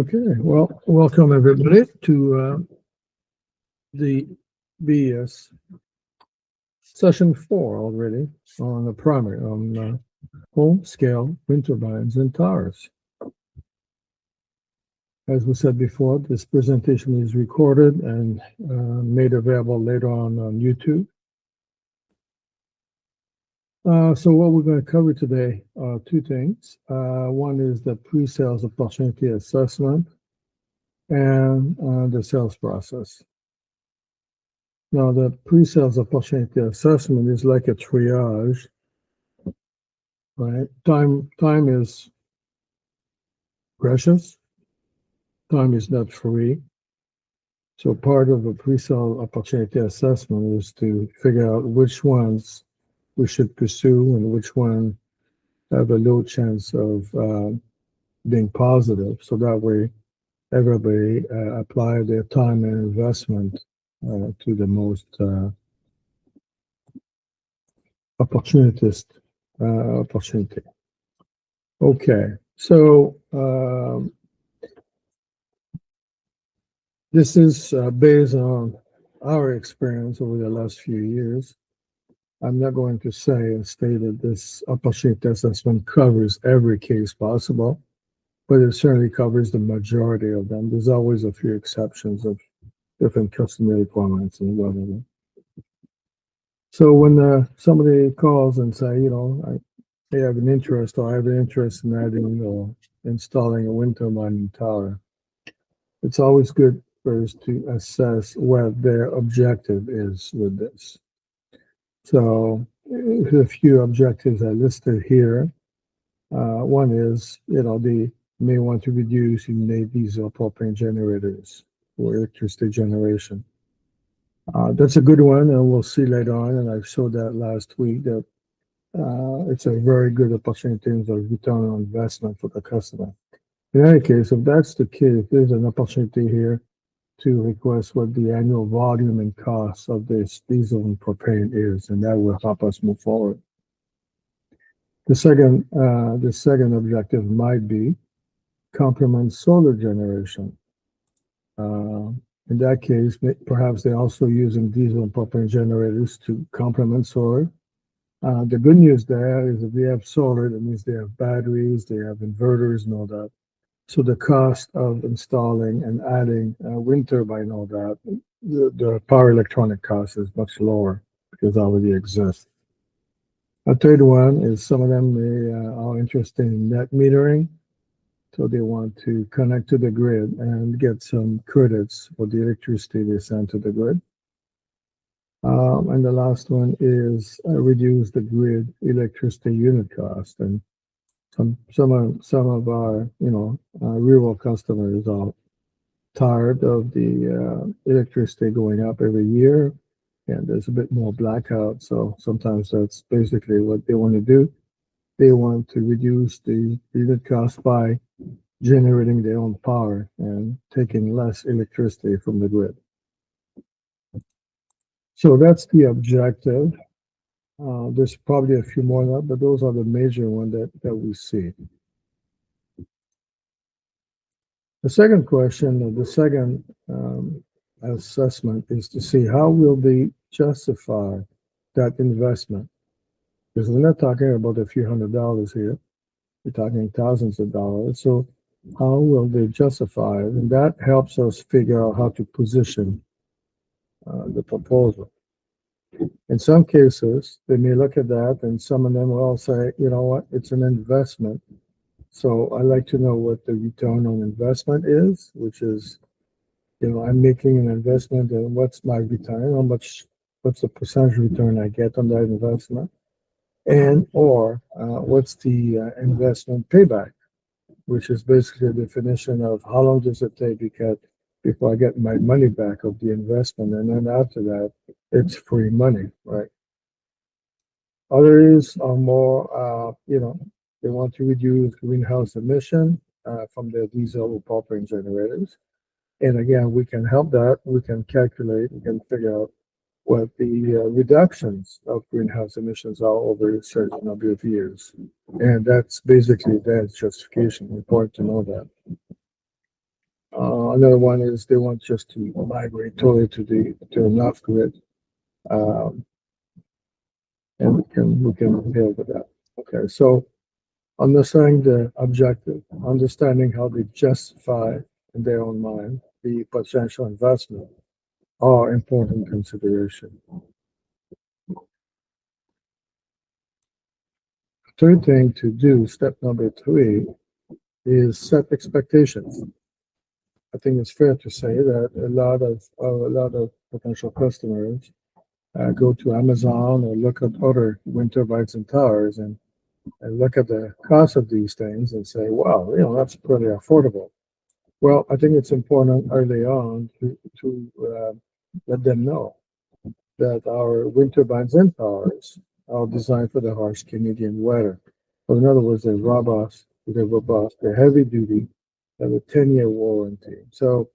Okay, well, welcome everybody to the BS session 4 already on the primary on home scale wind turbines and towers. As we said before, this presentation is recorded and made available later on YouTube. So what we're going to cover today are two things. One is the pre-sales opportunity assessment and the sales process. Now, the pre-sales opportunity assessment is like a triage, right? Time is precious. Time is not free. So part of the pre-sale opportunity assessment is to figure out which ones we should pursue and which one have a low chance of being positive. So that way, everybody apply their time and investment to the most opportunity. Okay, so this is based on our experience over the last few years. I'm not going to say and state that this opportunity assessment covers every case possible, but it certainly covers the majority of them. There's always a few exceptions of different customer requirements and whatever. So when somebody calls and say, they have an interest, or I have an interest in adding or installing a wind turbine tower, it's always good for us to assess what their objective is with this. So a few objectives are listed here. One is, they may want to reduce diesel propane generators for electricity generation. That's a good one, and we'll see later on, and I showed that last week, that it's a very good opportunity in terms of return on investment for the customer. In any case, if that's the case, there's an opportunity here to request what the annual volume and cost of this diesel and propane is, and that will help us move forward. The second objective might be complement solar generation. In that case, perhaps they're also using diesel and propane generators to complement solar. The good news there is if they have solar, that means they have batteries, they have inverters and all that. So the cost of installing and adding a wind turbine and all that, the power electronic cost is much lower because it already exists. A third one is some of them are interested in net metering. So they want to connect to the grid and get some credits for the electricity they send to the grid. And the last one is reduce the grid electricity unit cost. And some of our rural customers are tired of the electricity going up every year, and there's a bit more blackout. So sometimes that's basically what they want to do. They want to reduce the unit cost by generating their own power and taking less electricity from the grid. So that's the objective. There's probably a few more than that, but those are the major ones that we see. The second question, or the second assessment, is to see how will they justify that investment. Because we're not talking about a few $100s here. We're talking thousands of dollars. So how will they justify it? And that helps us figure out how to position the proposal. In some cases, they may look at that, and some of them will all say, you know what, it's an investment. So I like to know what the return on investment is, which is, I'm making an investment, and what's my return? What's the percentage return I get on that investment? And or what's the investment payback, which is basically a definition of how long does it take before I get my money back of the investment, and then after that, it's free money, right? Others are more, they want to reduce greenhouse emission from their diesel or propane generators. And again, we can help that. We can calculate, we can figure out what the reductions of greenhouse emissions are over a certain number of years. And that's basically that justification. Important to know that. Another one is they want just to migrate totally to an off grid, um, and we can deal with that. Okay, so understanding the objective, understanding how they justify in their own mind the potential investment are important consideration. Third thing to do, step number three, is set expectations. I think it's fair to say that a lot of potential customers go to Amazon or look at other wind turbines and towers and look at the cost of these things and say, wow, that's pretty affordable. Well, I think it's important early on to let them know that our wind turbines and towers are designed for the harsh Canadian weather. So in other words, they're robust, they're heavy duty, they have a 10-year warranty. So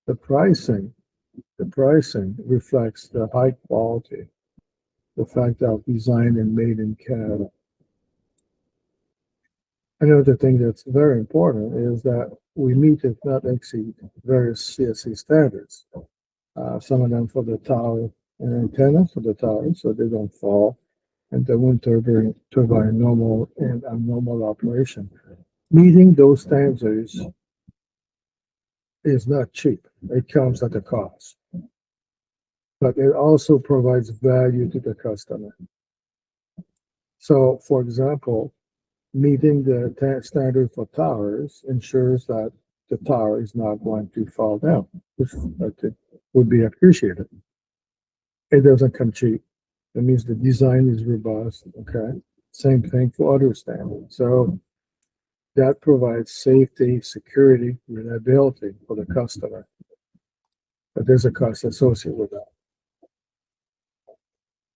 the pricing, the pricing reflects the high quality, the fact that designed and made in Canada. Another thing that's very important is that we meet, if not exceed, various CSA standards. Some of them for the tower and antenna for the tower, so they don't fall, and the wind turbine normal and abnormal operation. Meeting those standards is not cheap. It comes at a cost, but it also provides value to the customer. So, for example, meeting the standard for towers ensures that the tower is not going to fall down, which I think would be appreciated. It doesn't come cheap. That means the design is robust. Okay. Same thing for other standards. So that provides safety, security, reliability for the customer. But there's a cost associated with that.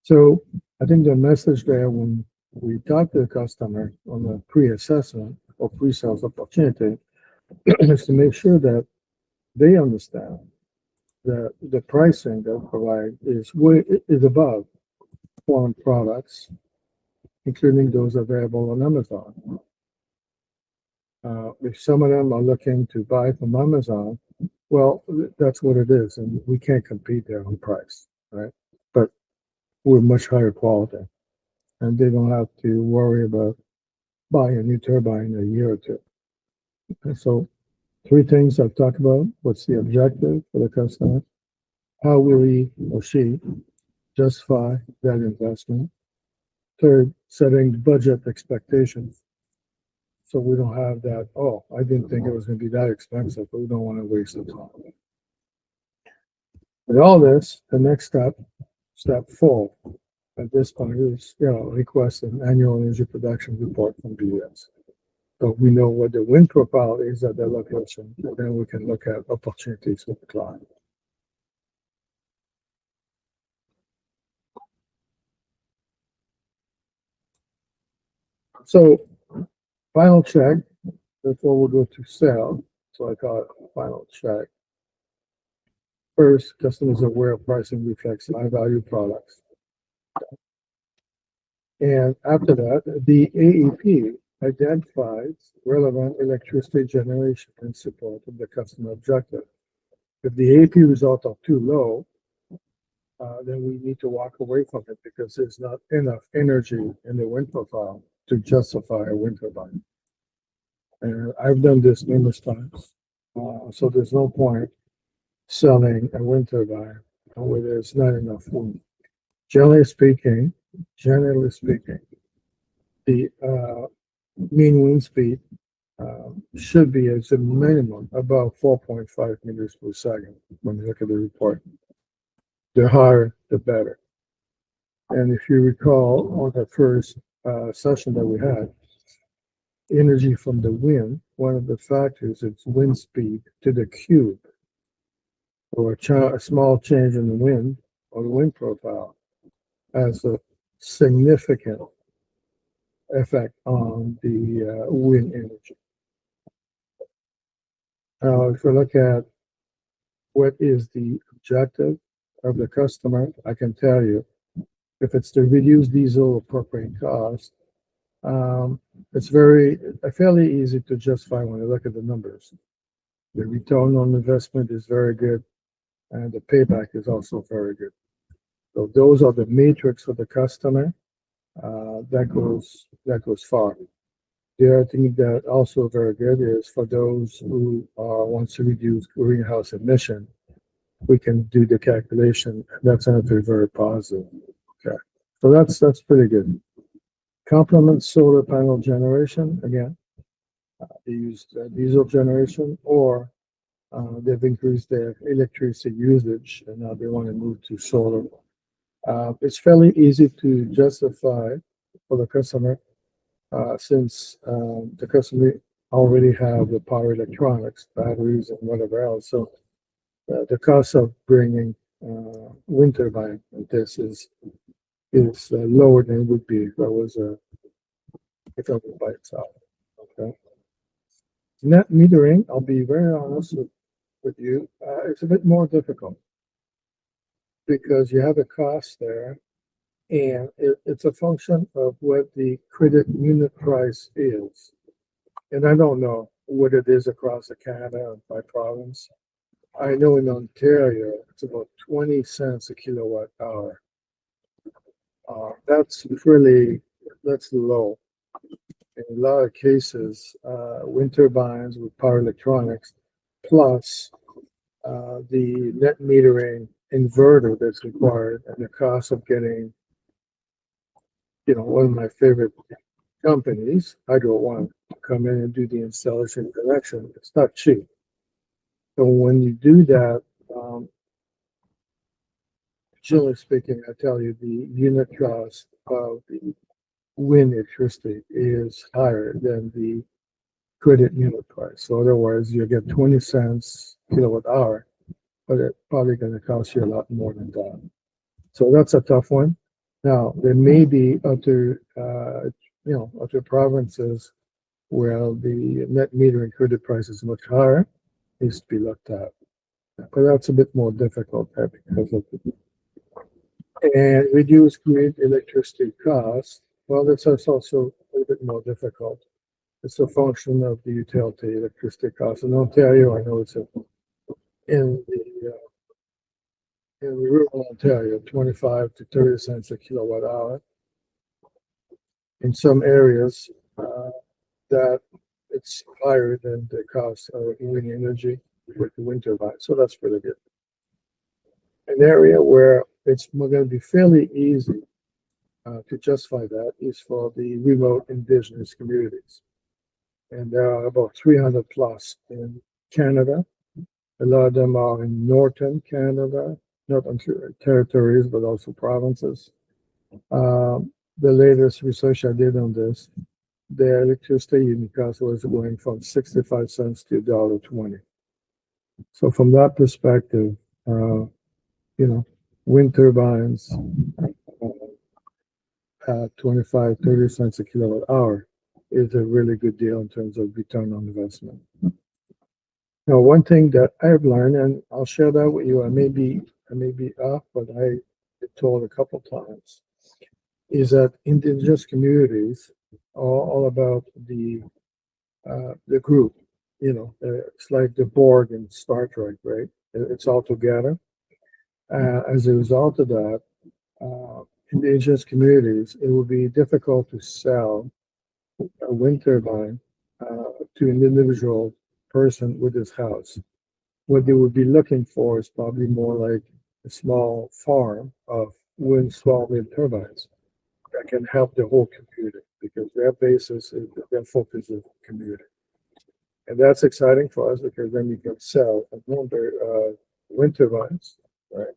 So I think the message there when we talk to the customer on the pre-assessment or pre-sales opportunity is to make sure that they understand that the pricing they provide is above foreign products, including those available on Amazon. If some of them are looking to buy from Amazon, well, that's what it is, and we can't compete there on price, right? But we're much higher quality, and they don't have to worry about buying a new turbine in a year or two. And so, three things I've talked about: what's the objective for the customer? How will he or she justify that investment? Third, setting budget expectations. So we don't have that, oh, I didn't think it was going to be that expensive, but we don't want to waste the time. With all this, the next step 4, at this point is, request an annual energy production report from BS. So we know what the wind profile is at the location, and then we can look at opportunities with the client. So final check before we go to sell. So I call it final check. First, customers are aware of pricing reflects high value products. And after that, the AEP identifies relevant electricity generation in support of the customer objective. If the AEP results are too low, then we need to walk away from it because there's not enough energy in the wind profile to justify a wind turbine. And I've done this numerous times. So there's no point selling a wind turbine where there's not enough wind. Generally speaking, the mean wind speed should be as a minimum about 4.5 meters per second when you look at the report. The higher, the better. And if you recall on the first session that we had, energy from the wind, one of the factors is wind speed to the cube, or a small change in the wind or the wind profile has a significant effect on the wind energy. Now, if you look at what is the objective of the customer, I can tell you, if it's to reduce diesel or propane cost, it's fairly easy to justify when you look at the numbers. The return on investment is very good, and the payback is also very good. So those are the metrics for the customer. That goes far. The other thing that also very good is for those who wants to reduce greenhouse emission, we can do the calculation. That's another very positive. Okay, so that's pretty good. Complement solar panel generation again. They used diesel generation, or they've increased their electricity usage, and now they want to move to solar. It's fairly easy to justify for the customer since the customer already have the power electronics, batteries, and whatever else. So the cost of bringing wind turbine like this is lower than it would be if it was by itself. Okay. Net metering, I'll be very honest with you, it's a bit more difficult because you have a cost there, and it's a function of what the credit unit price is. And I don't know what it is across Canada and by province. I know in Ontario, it's about 20 cents a kilowatt hour. That's low. In a lot of cases, wind turbines with power electronics, plus the net metering inverter that's required, and the cost of getting, one of my favorite companies, Hydro One, to come in and do the installation connection. It's not cheap. So when you do that, generally speaking, I tell you the unit cost of the wind electricity is higher than the credit unit price. So otherwise, you get 20 cents kilowatt hour, but it's probably going to cost you a lot more than that. So that's a tough one. Now, there may be other provinces where the net metering credit price is much higher, needs to be looked at. But that's a bit more difficult there because of the and reduce grid electricity costs. Well, that's also a bit more difficult. It's a function of the utility electricity costs. In Ontario, I know it's in rural Ontario, 25 to 30 cents a kilowatt hour. In some areas, that it's higher than the cost of wind energy with the wind turbine. So that's pretty good. An area where it's going to be fairly easy to justify that is for the remote indigenous communities. And there are about 300 plus in Canada. A lot of them are in northern Canada, not only territories, but also provinces. The latest research I did on this, the electricity unit cost was going from 65 cents to $1.20. So from that perspective, wind turbines at 25, 30 cents a kilowatt hour is a really good deal in terms of return on investment. Now, one thing that I've learned, and I'll share that with you, I may be off, but I been told a couple times, is that indigenous communities are all about the group. It's like the Borg in Star Trek, right? It's all together. As a result of that, indigenous communities, it would be difficult to sell a wind turbine to an individual person with his house. What they would be looking for is probably more like a small farm of small wind turbines that can help the whole community, because their basis is their focus is the community. And that's exciting for us because then you can sell a number of wind turbines, right?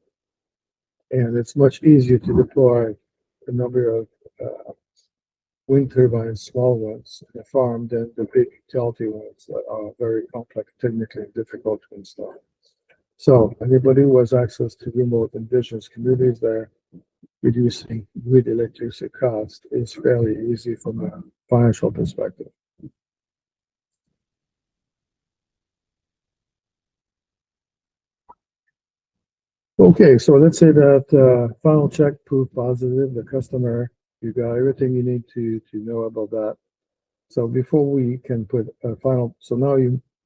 And it's much easier to deploy a number of wind turbines, small ones, in a farm than the big utility ones that are very complex, technically difficult to install. So anybody who has access to remote indigenous communities there, reducing grid electricity cost is fairly easy from a financial perspective. Okay, so let's say that final check proved positive. The customer, you got everything you need to know about that. So before we can put a final, so now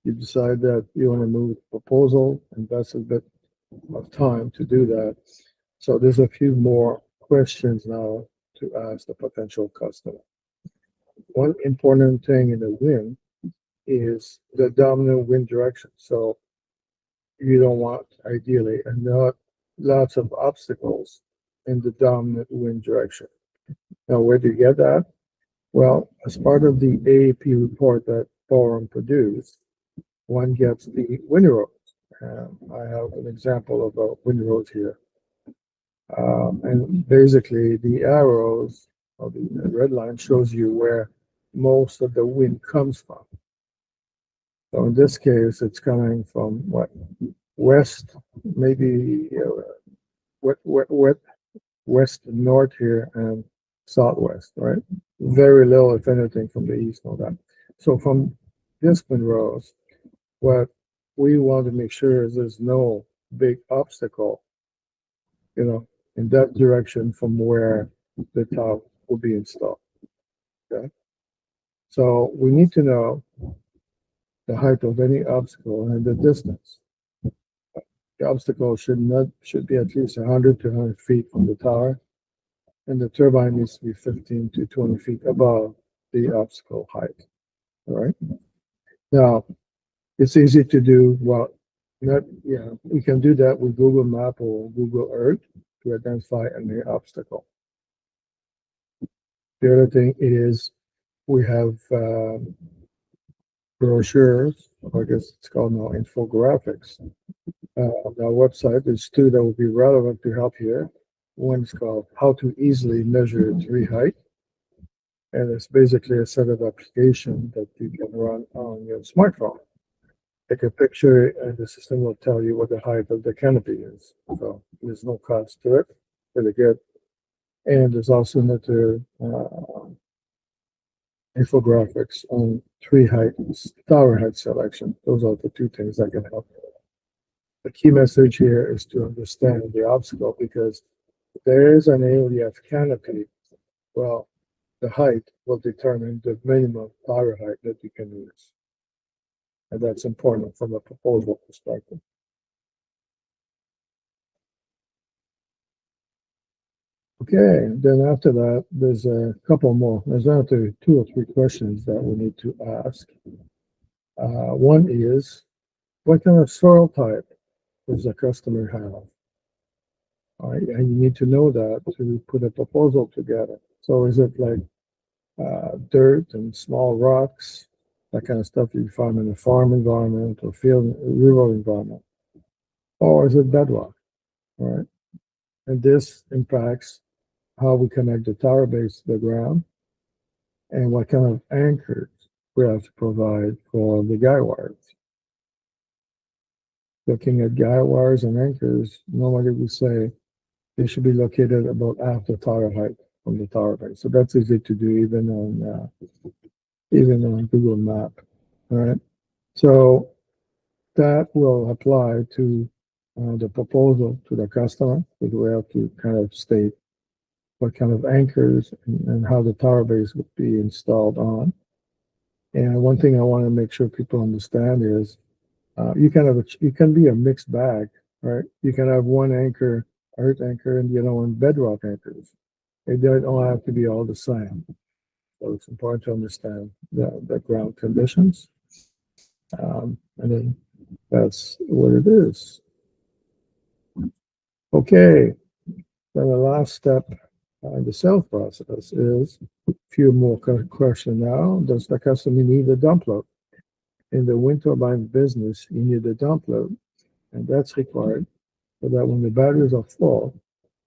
You decide that you want to move the proposal, invest a bit of time to do that. So there's a few more questions now to ask the potential customer. One important thing in the wind is the dominant wind direction. So you don't want ideally and not lots of obstacles in the dominant wind direction. Now, where do you get that? Well, as part of the AAP report that Forum produced, one gets the wind road. I have an example of a wind road here. And basically, the arrows or the red line shows you where most of the wind comes from. So in this case, it's coming from what? West, maybe west, north here, and southwest, right? Very little, if anything, from the east, all that. So from this wind rows, what we want to make sure is there's no big obstacle, in that direction from where the tower will be installed. Okay. So we need to know the height of any obstacle and the distance. The obstacle should be at least 100 to 100 feet from the tower, and the turbine needs to be 15 to 20 feet above the obstacle height. All right. Now, it's easy to do. Well, we can do that with Google Map or Google Earth to identify any obstacle. The other thing is we have brochures, or I guess it's called now infographics. On our website, there's two that will be relevant to help here. One is called How to Easily Measure Tree Height. And it's basically a set of applications that you can run on your smartphone. Take a picture and the system will tell you what the height of the canopy is. So there's no cost to it. Really good. And there's also another infographics on tree height, tower height selection. Those are the two things that can help. The key message here is to understand the obstacle, because if there is an area of canopy, well, the height will determine the minimum tower height that you can use. And that's important from a proposal perspective. Okay, then after that, there's a couple more. There's after 2 or 3 questions that we need to ask. One is, what kind of soil type does the customer have? All right, and you need to know that to put a proposal together. So is it like dirt and small rocks, that kind of stuff you find in a farm environment or field, rural environment? Or is it bedrock? All right, and this impacts how we connect the tower base to the ground and what kind of anchors we have to provide for the guy wires. Looking at guy wires and anchors, normally we say they should be located about half the tower height from the tower base. So that's easy to do even on Google Map. All right. So that will apply to the proposal to the customer, because we have to kind of state what kind of anchors and how the tower base would be installed on. And one thing I want to make sure people understand is you can be a mixed bag, right? You can have one anchor, earth anchor, and the other one bedrock anchors. They don't all have to be all the same. So it's important to understand the ground conditions. And then that's what it is. Okay, then the last step in the sales process is a few more questions now. Does the customer need a dump load? In the wind turbine business, you need a dump load, and that's required so that when the batteries are full,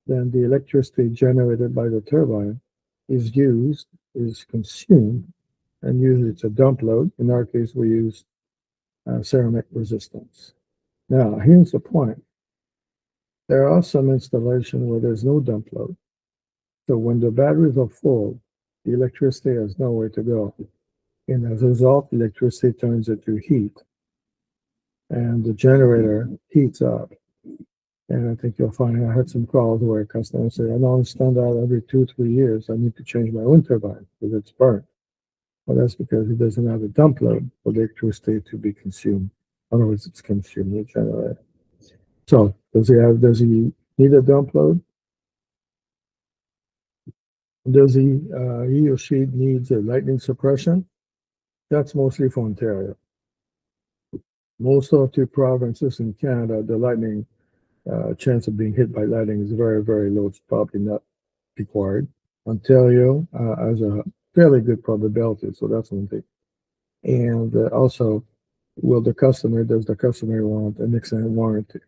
then the electricity generated by the turbine is consumed, and usually it's a dump load. In our case, we use ceramic resistance. Now, here's the point. There are some installations where there's no dump load. So when the batteries are full, the electricity has nowhere to go. And as a result, electricity turns into heat. And the generator heats up. And I think you'll find I had some calls where customers say, I don't understand that every 2 or 3 years I need to change my wind turbine because it's burnt. Well, that's because it doesn't have a dump load for the electricity to be consumed. Otherwise, it's consumed with generator. So does he need a dump load? Does he or she needs a lightning suppression? That's mostly for Ontario. Most of the provinces in Canada, the lightning chance of being hit by lightning is very, very low. It's probably not required. Ontario has a fairly good probability, so that's one thing. And also, does the customer want an extended warranty?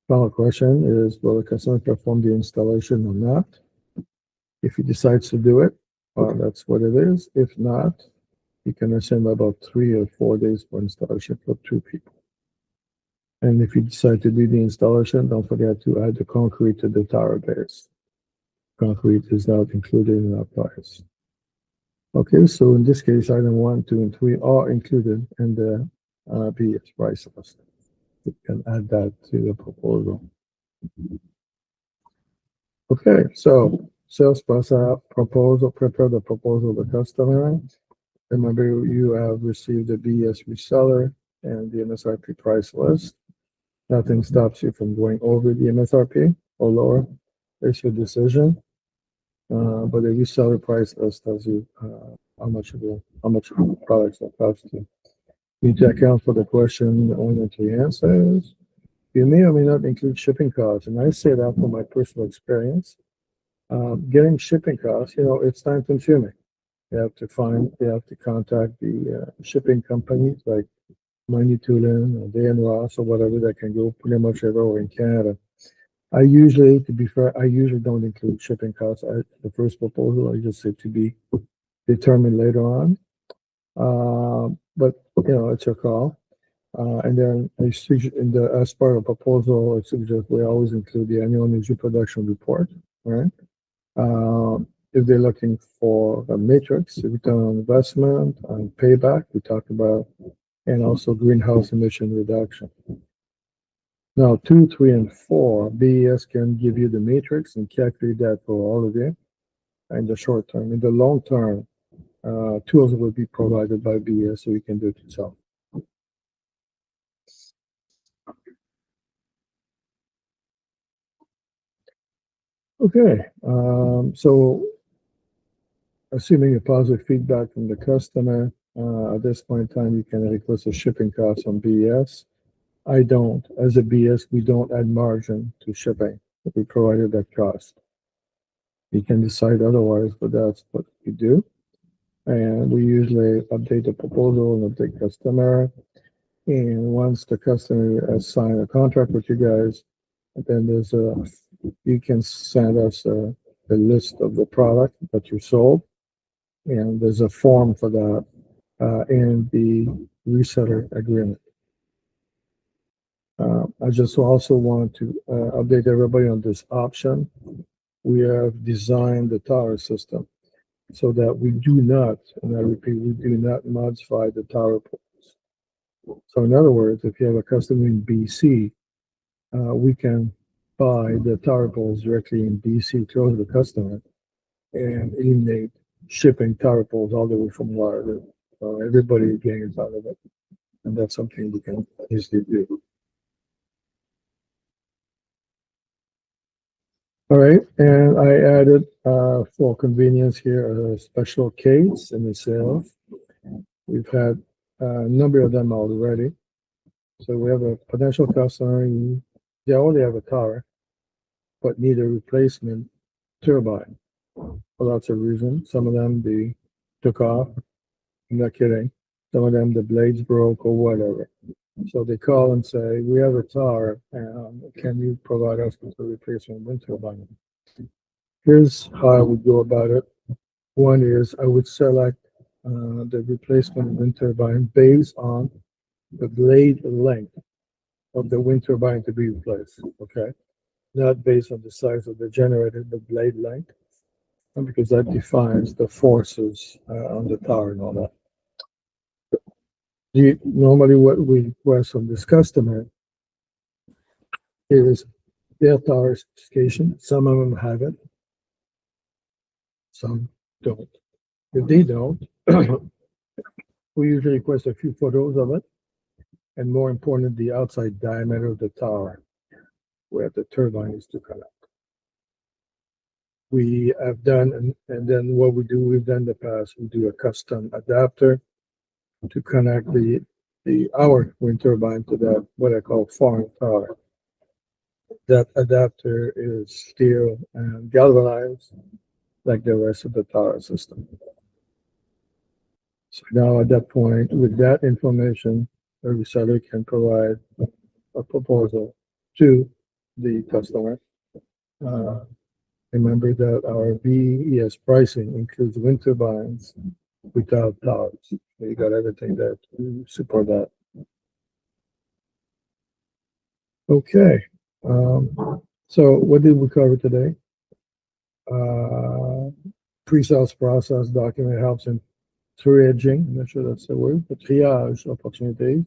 Final question is, will the customer perform the installation or not? If he decides to do it, that's what it is. If not, you can assume about 3 or 4 days for installation for 2 people. And if you decide to do the installation, don't forget to add the concrete to the tower base. Concrete is not included in our price. Okay, so in this case, item 1, 2, and 3 are included in the BS price list. You can add that to the proposal. Okay, so sales process proposal, prepare the proposal to the customer. Remember, you have received the BS reseller and the MSRP price list. Nothing stops you from going over the MSRP or lower. It's your decision. But the reseller price list tells you how much the products will cost you. You need to account for the question only 3 answers. You may or may not include shipping costs, and I say that from my personal experience. Getting shipping costs, it's time consuming. You have to contact the shipping companies like Manitoulin or Dan Ross or whatever that can go pretty much everywhere in Canada. To be fair, I usually don't include shipping costs at the first proposal. I just say to be determined later on. But it's your call. And then as part of the proposal, I suggest we always include the annual energy production report, right? If they're looking for a matrix, return on investment, and payback, we talked about, and also greenhouse emission reduction. Now, 2, 3, and 4, BES can give you the matrix and calculate that for all of you in the short term. In the long term, tools will be provided by BES so you can do it yourself. Okay, so assuming a positive feedback from the customer, at this point in time, you can request a shipping cost on BES. I don't. As a BS, we don't add margin to shipping. We provided that cost. You can decide otherwise, but that's what we do. And we usually update the proposal and update customer. And once the customer has signed a contract with you guys, then you can send us a list of the product that you sold. And there's a form for that in the reseller agreement. I just also want to update everybody on this option. We have designed the tower system so that we do not, and I repeat, we do not modify the tower poles. So in other words, if you have a customer in BC, we can buy the tower poles directly in BC, close to the customer, and eliminate shipping tower poles all the way from Waterloo. So everybody gains out of it. And that's something we can easily do. All right, and I added for convenience here a special case in the sales. We've had a number of them already. So we have a potential customer, they only have a tower, but need a replacement turbine for lots of reasons. Some of them they took off, I'm not kidding. Some of them the blades broke or whatever. So they call and say, we have a tower, can you provide us with a replacement wind turbine? Here's how I would go about it. One is I would select the replacement wind turbine based on the blade length of the wind turbine to be replaced, okay? Not based on the size of the generator, the blade length, because that defines the forces on the tower and all that. Normally what we request from this customer is their tower specification. Some of them have it, some don't. If they don't, we usually request a few photos of it, and more important, the outside diameter of the tower where the turbine is to connect. We have done, and then what we've done in the past, we do a custom adapter to connect our wind turbine to that, what I call foreign tower. That adapter is steel and galvanized like the rest of the tower system. So now at that point, with that information, the reseller can provide a proposal to the customer. Remember that our VES pricing includes wind turbines without towers. So you got everything there to support that. Okay. So what did we cover today? Pre-sales process document helps in triaging, I'm not sure that's the word, but triage opportunities.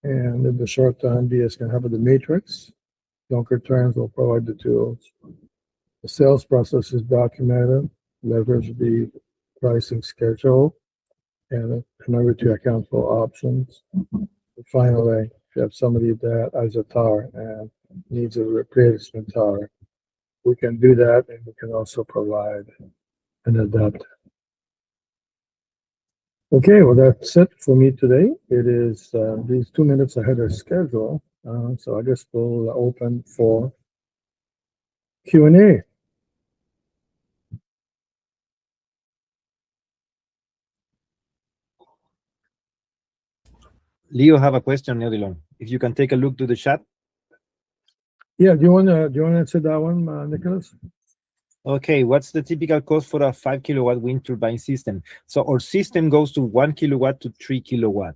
And in the short term, DS can help with the matrix. Longer terms will provide the tools. The sales process is documented, leverage the pricing schedule, and remember to account for options. And finally, if you have somebody that has a tower and needs a replacement tower, we can do that, and we can also provide an adapter. Okay, well, that's it for me today. It is these 2 minutes ahead of schedule, so I guess we'll open for Q&A. Leo have a question, Odilon. If you can take a look to the chat. Yeah, do you want to answer that one, Nicholas? Okay, what's the typical cost for a 5 kilowatt wind turbine system? So our system goes to 1 kilowatt to 3 kilowatt.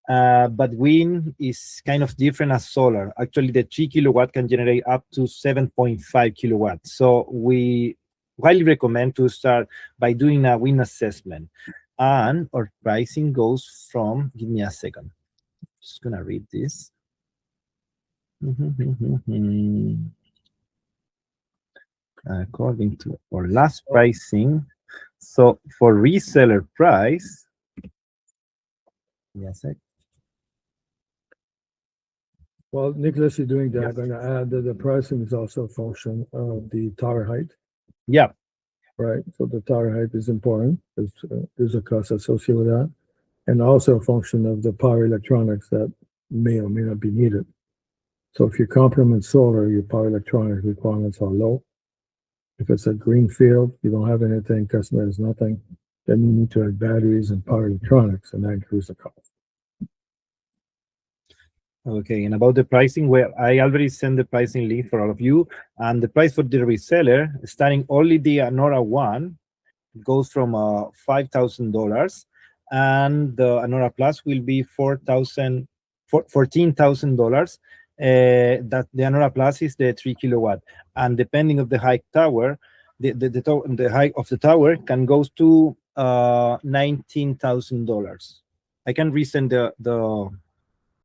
But wind is kind of different as solar. Actually, the 3 kilowatt can generate up to 7.5 kilowatts. So we highly recommend to start by doing a wind assessment. And our pricing goes from, give me a second. Just gonna read this. According to our last pricing, so for reseller price, yes. Well, Nicholas is doing that. I'm going to add that the pricing is also a function of the tower height. Yeah. Right. So the tower height is important. There's a cost associated with that, and also a function of the power electronics that may or may not be needed. So if you complement solar, your power electronic requirements are low. If it's a green field, you don't have anything, customer has nothing, then you need to add batteries and power electronics, and that increases the cost. Okay, and about the pricing, well, I already sent the pricing link for all of you, and the price for the reseller, starting only the Anorra one, goes from $5,000, and the Anorra Plus will be $14,000. That the Anorra Plus is the 3 kilowatt, and depending of the height tower, the height of the tower can go to $19,000. I can resend